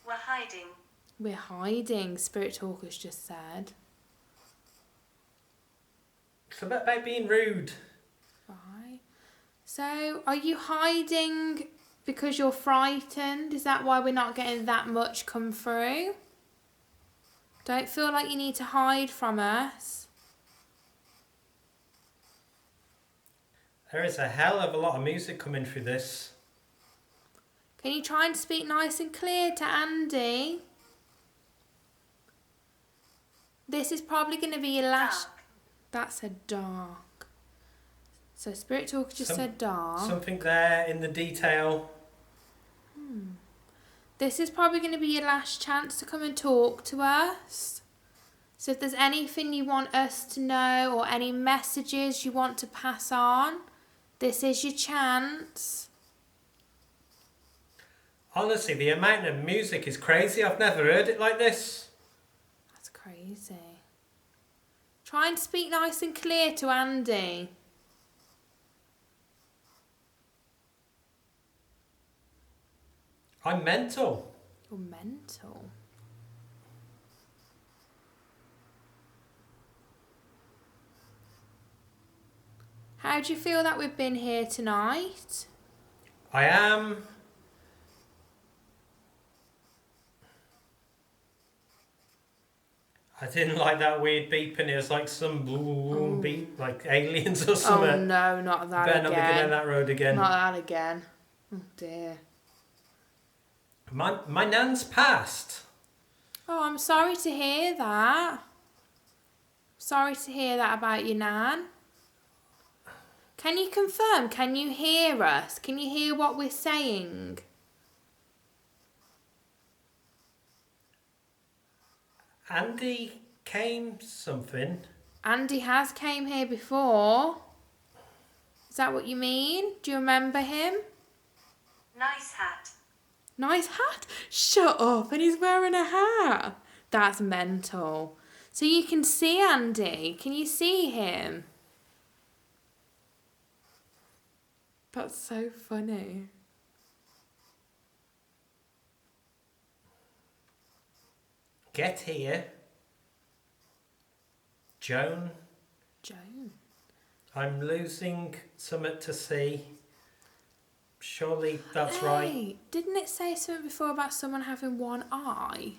C: We're hiding.
B: We're hiding, Spirit Talker's just said.
A: It's about being rude.
B: Right. So, are you hiding because you're frightened? Is that why we're not getting that much come through? Don't feel like you need to hide from us.
A: There is a hell of a lot of music coming through this.
B: Can you try and speak nice and clear to Andy? This is probably going to be your last...
C: Dark.
B: That said dark. So Spirit Talker just said dark.
A: Something there in the detail.
B: This is probably going to be your last chance to come and talk to us. So if there's anything you want us to know or any messages you want to pass on, this is your chance.
A: Honestly, the amount of music is crazy. I've never heard it like this.
B: That's crazy. Try and speak nice and clear to Andy.
A: I'm mental.
B: You're mental. How do you feel that we've been here tonight?
A: I am... I didn't like that weird beeping. It was like some beep, like aliens or something.
B: Oh no, not that
A: Better
B: again.
A: not be going down that road again.
B: Not that again. Oh dear.
A: My nan's passed.
B: Oh, I'm sorry to hear that. Sorry to hear that about your nan. Can you confirm? Can you hear us? Can you hear what we're saying?
A: Andy came something.
B: Andy has came here before. Is that what you mean? Do you remember him?
C: Nice hat.
B: Nice hat? Shut up, and he's wearing a hat. That's mental. So you can see Andy. Can you see him? That's so funny.
A: Get here. Joan.
B: Joan.
A: I'm losing something to see. Surely that's right.
B: Didn't it say something before about someone having one eye?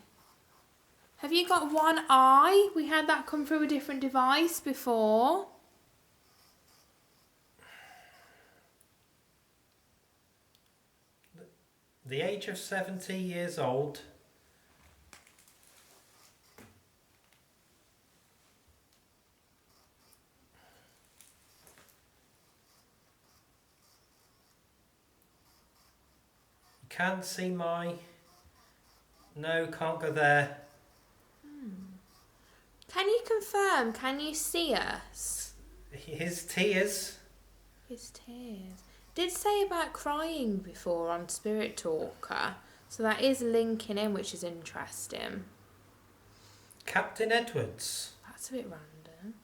B: Have you got one eye? We had that come through a different device before.
A: The age of 70 years old. Can't see my... No, can't go there.
B: Can you confirm? Can you see us?
A: His tears.
B: His tears. Did say about crying before on Spirit Talker, so that is linking in, which is interesting.
A: Captain Edwards.
B: That's a bit random.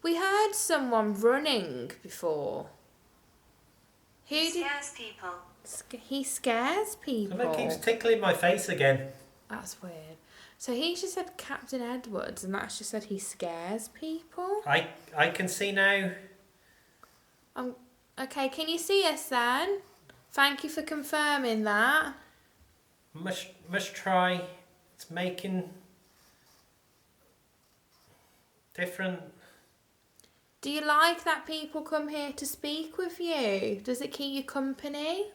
B: We heard someone running before. Who
C: He
B: did?
C: scares people.
B: He scares people.
A: Something keeps tickling my face again.
B: That's weird. So he just said Captain Edwards, and that's just said he scares people.
A: I can see now.
B: Okay, can you see us then? Thank you for confirming that.
A: Must try. It's making different.
B: Do you like that people come here to speak with you? Does it keep you company?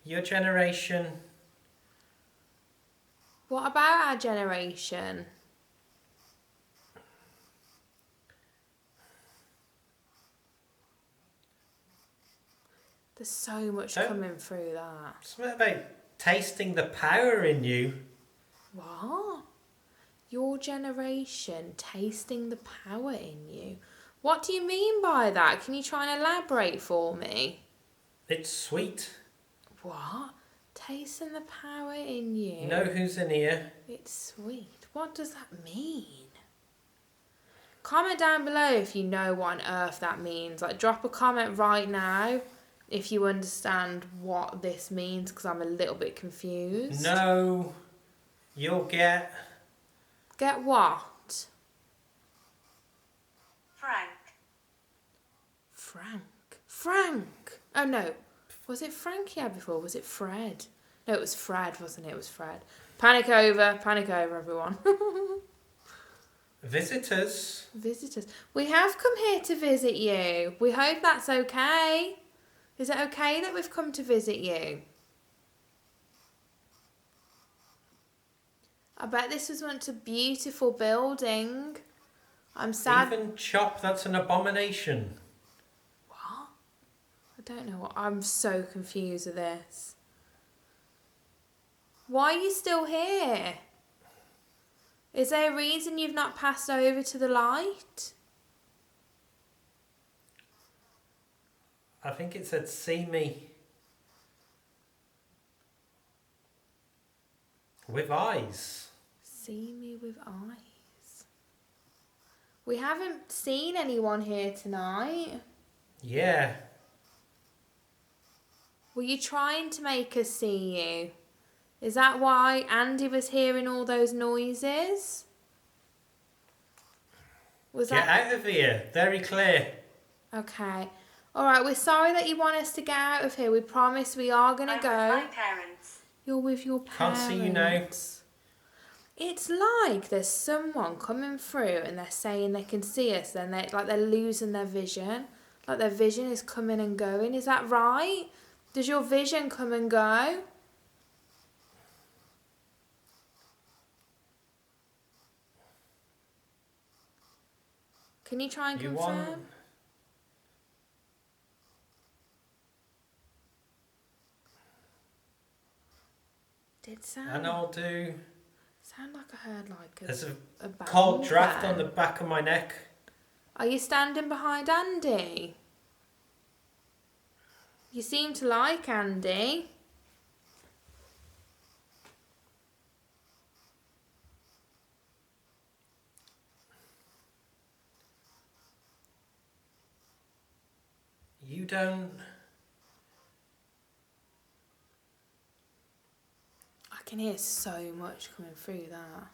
A: Your generation.
B: What about our generation? There's so much coming through that.
A: Something about tasting the power in you.
B: What? Your generation tasting the power in you. What do you mean by that? Can you try and elaborate for me?
A: It's sweet.
B: What? Tasting the power in you.
A: You know who's in here?
B: It's sweet. What does that mean? Comment down below if you know what on earth that means. Like, drop a comment right now if you understand what this means, because I'm a little bit confused.
A: No, you'll get...
B: Get what?
C: Frank.
B: Frank. Oh no. Was it Frank he had before? Was it Fred? No, it was Fred, wasn't it? It was Fred. Panic over, everyone.
A: Visitors.
B: Visitors. We have come here to visit you. We hope that's okay. Is it okay that we've come to visit you? I bet this was once a beautiful building. I'm sad.
A: Even chop, that's an abomination.
B: What? I don't know what. I'm so confused with this. Why are you still here? Is there a reason you've not passed over to the light?
A: I think it said see me. With eyes.
B: See me with eyes. We haven't seen anyone here tonight.
A: Yeah.
B: Were you trying to make us see you? Is that why Andy was hearing all those noises? Was
A: Get
B: that...
A: out of here. Very clear.
B: Okay. Alright, we're sorry that you want us to get out of here. We promise we are going to
C: I'm
B: go.
C: with my parents.
B: You're with your
A: Can't
B: parents.
A: see you now.
B: It's like there's someone coming through and they're saying they can see us, then they're losing their vision. Like their vision is coming and going. Is that right? Does your vision come and go? Can you try and
A: You
B: confirm?
A: want...
B: Did sound...
A: And I'll do...
B: Sound like I heard like
A: There's
B: a bang
A: cold draft
B: then.
A: on the back of my neck.
B: Are you standing behind Andy? You seem to like Andy.
A: You don't...
B: I can hear so much coming through that.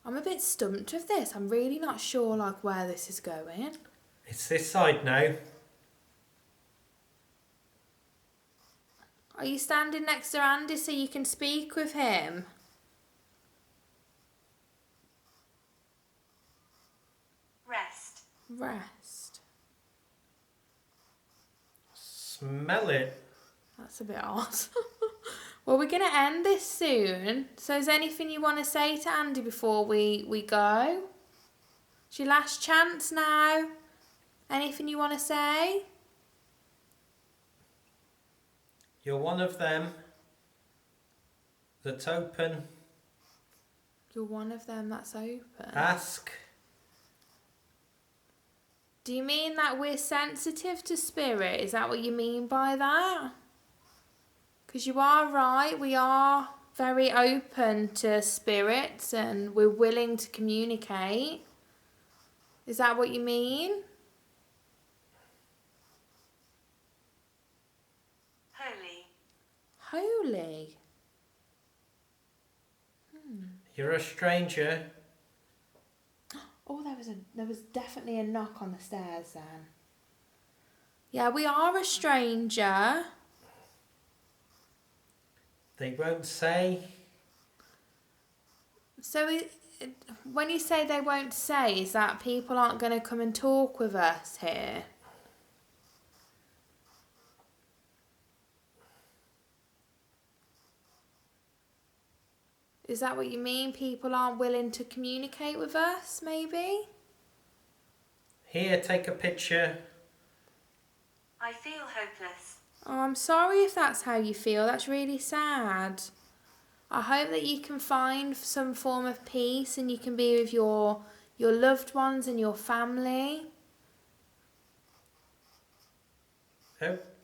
B: I'm a bit stumped with this. I'm really not sure like where this is going.
A: It's this side now.
B: Are you standing next to Andy so you can speak with him?
C: Rest.
B: Rest.
A: Smell it.
B: That's a bit odd. Well, we're going to end this soon. So is there anything you want to say to Andy before we go? It's your last chance now. Anything you want to say?
A: You're one of them that's open.
B: You're one of them that's open.
A: Ask.
B: Do you mean that we're sensitive to spirit? Is that what you mean by that? Because you are right, we are very open to spirits and we're willing to communicate. Is that what you mean?
C: Holy.
B: Holy.
A: You're a stranger.
B: Oh, there was definitely a knock on the stairs then. Yeah, we are a stranger.
A: They won't say.
B: So when you say they won't say, is that people aren't going to come and talk with us here? Is that what you mean? People aren't willing to communicate with us, maybe?
A: Here, take a picture.
C: I feel hopeless.
B: Oh, I'm sorry if that's how you feel. That's really sad. I hope that you can find some form of peace and you can be with your loved ones and your family.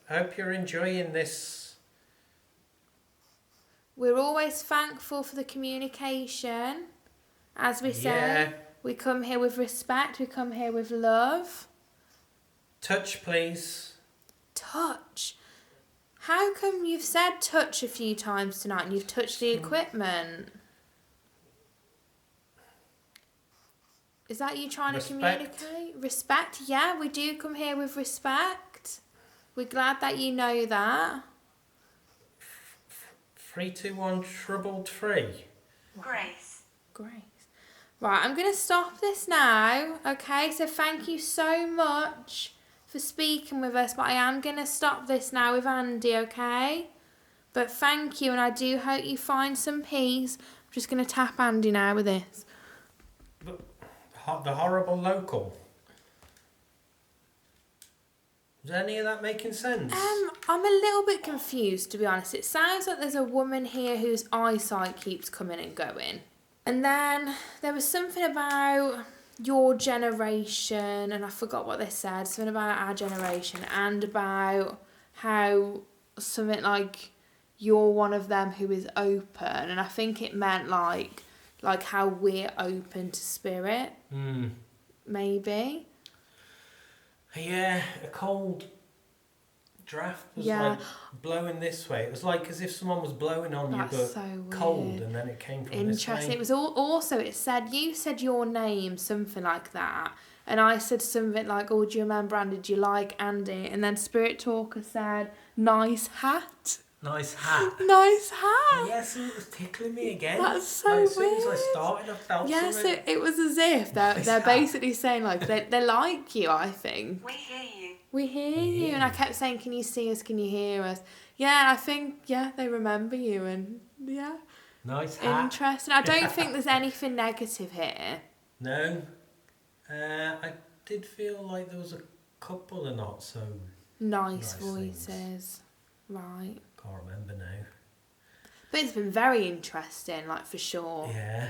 A: Hope you're enjoying this.
B: We're always thankful for the communication. As we say,
A: Yeah.
B: we come here with respect, we come here with love.
A: Touch, please.
B: Touch. How come you've said touch a few times tonight and you've touched the equipment? Is that you trying
A: Respect.
B: to communicate? Respect? Yeah, we do come here with respect. We're glad that you know that.
A: 3, 2, 1, troubled free.
C: Grace.
B: Grace. Right, I'm going to stop this now. Okay, so thank you so much for speaking with us, but I am going to stop this now with Andy, okay? But thank you, and I do hope you find some peace. I'm just going to tap Andy now with this.
A: The horrible local. Is any of that making sense?
B: I'm a little bit confused, to be honest. It sounds like there's a woman here whose eyesight keeps coming and going. And then there was something about your generation, and I forgot what they said. Something about our generation, and about how something like you're one of them who is open. And I think it meant like how we're open to spirit. Maybe.
A: Yeah, a cold draft was
B: Yeah.
A: like blowing this way. It was like as if someone was blowing on
B: That's
A: you, but
B: so
A: cold,
B: weird.
A: and then it came from
B: Interesting.
A: this way.
B: It was also it said you said your name, something like that, and I said something like, "Oh, do you remember Andy? Do you like Andy?" And then Spirit Talker said, "Nice hat."
A: Nice hat.
B: Nice hat.
A: Yes, it was tickling me again.
B: That's so
A: Like, as soon as I
B: weird.
A: started, I felt
B: Yeah,
A: something.
B: so it was as if they're
A: Nice
B: they're
A: hat.
B: basically saying like they like you, I think.
C: We hear you.
B: We hear you, and I kept saying, "Can you see us? Can you hear us?" Yeah, I think they remember you, and yeah,
A: Nice hat.
B: interesting. I don't think there's anything negative here.
A: No. I did feel like there was a couple of not so...
B: Nice
A: Nice
B: voices, right?
A: Can't remember now.
B: But it's been very interesting, like for sure.
A: Yeah.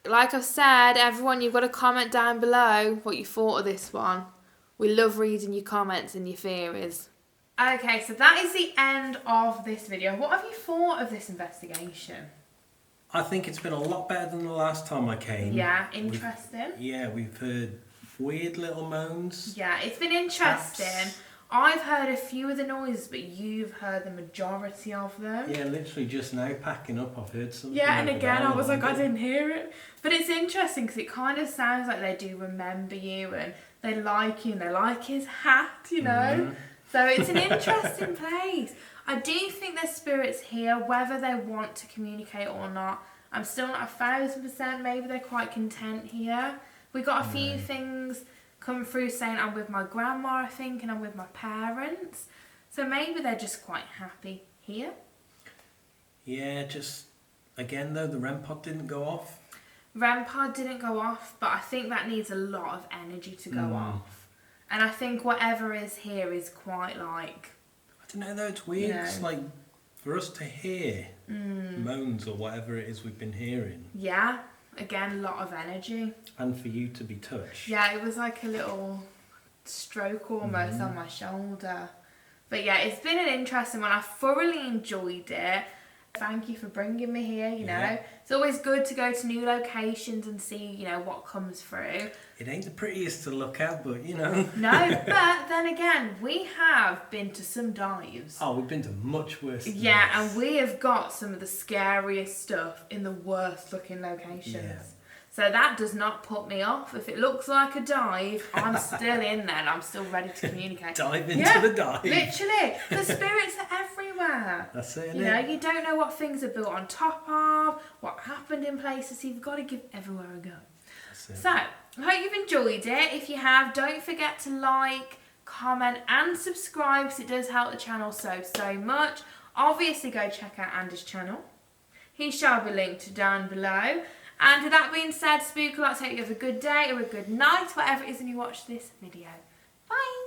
B: Like I've said, everyone, you've got to comment down below what you thought of this one. We love reading your comments and your theories. Okay, so that is the end of this video. What have you thought of this investigation?
A: I think it's been a lot better than the last time I came.
B: Yeah, interesting.
A: We've heard weird little moans.
B: Yeah, it's been interesting.
A: Taps.
B: I've heard a few of the noises, but you've heard the majority of them.
A: Yeah, literally just now packing up, I've heard something.
B: Yeah, and
A: over
B: again,
A: there
B: I was like, I
A: London.
B: didn't hear it. But it's interesting because it kind of sounds like they do remember you and they like you and they like his hat, you know?
A: Mhm.
B: So it's an interesting place. I do think there's spirits here, whether they want to communicate or not. I'm still not 1,000%. Maybe they're quite content here. We got a few things come through saying I'm with my grandma, I think, and I'm with my parents. So maybe they're just quite happy here.
A: Yeah, just... Again, though, the REM pod didn't go off.
B: REM pod didn't go off, but I think that needs a lot of energy to go off. And I think whatever is here is quite like...
A: I don't know, though, it's weird.
B: Yeah.
A: It's like, for us to hear moans or whatever it is we've been hearing,
B: Yeah, again, a lot of energy.
A: and for you to be touched.
B: Yeah, it was like a little stroke almost on my shoulder. But yeah, it's been an interesting one. I thoroughly enjoyed it. Thank you for bringing me here, you know.
A: Yeah.
B: It's always good to go to new locations and see, you know, what comes through.
A: It ain't the prettiest to look at, but, you know.
B: No, but then again, we have been to some dives.
A: Oh, we've been to much worse than
B: Yeah,
A: this.
B: and we have got some of the scariest stuff in the worst looking locations.
A: Yeah.
B: So that does not put me off. If it looks like a dive, I'm still in there and I'm still ready to communicate.
A: Dive into
B: Yeah,
A: the dive.
B: Literally. The spirits are everywhere.
A: That's it,
B: You
A: innit?
B: know, you don't know what things are built on top of, what happened in places, so you've got to give everywhere a go.
A: That's it.
B: So, I hope you've enjoyed it. If you have, don't forget to like, comment and subscribe because it does help the channel so much. Obviously, go check out Andy's channel. He shall be linked down below. And with that being said, Spook, I'd like to hope you have a good day or a good night, whatever it is when you watch this video. Bye!